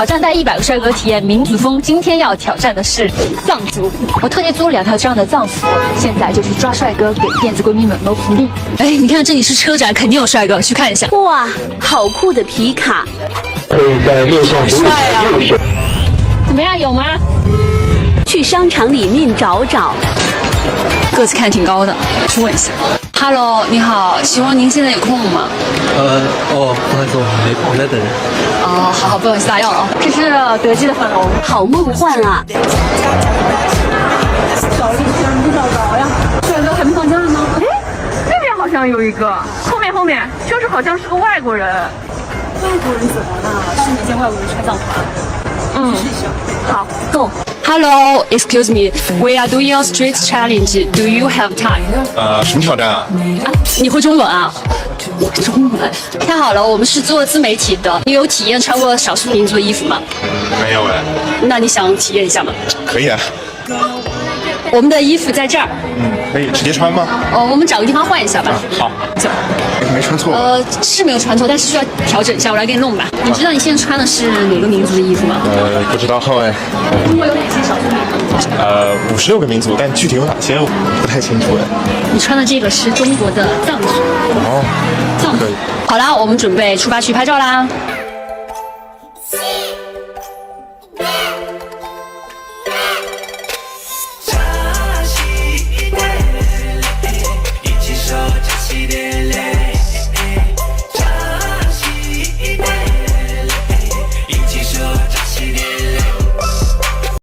挑战带100个帅哥体验民族风。今天要挑战的是藏族，我特地租了2套这样的藏服，现在就去抓帅哥，给电子闺蜜们谋福利。哎，你看这里是车展，肯定有帅哥，去看一下。哇，好酷的皮卡！帅啊！怎么样，有吗？去商场里面找找。个子看挺高的，去问一下。Hello， 你好，请问您现在有空吗？不好意思，我没空，我在等人。哦，好，不好意思打扰了。这是德基的粉龙，好梦幻啊！找了你找着呀？帅哥还没放假呢。哎，那边好像有一个，后面就是好像是个外国人。外国人怎么了？是没见外国人穿藏服。试一下。好 ，Go。Hello, excuse me. We are doing a street challenge. Do you have time? 什么挑战啊？你会中文啊？中文。太好了，我们是做自媒体的。你有体验穿过少数民族的衣服吗？没有哎。那你想体验一下吗？可以啊。我们的衣服在这儿。可以直接穿吗？我们找个地方换一下吧。好。走。没穿错。是没有穿错，但是需要调整一下，我来给你弄吧。你知道你现在穿的是哪个民族的衣服吗？不知道哎。中国有哪些少数民族？56个民族，但具体有哪些我不太清楚哎。你穿的这个是中国的藏族。哦。藏族。好啦，我们准备出发去拍照啦。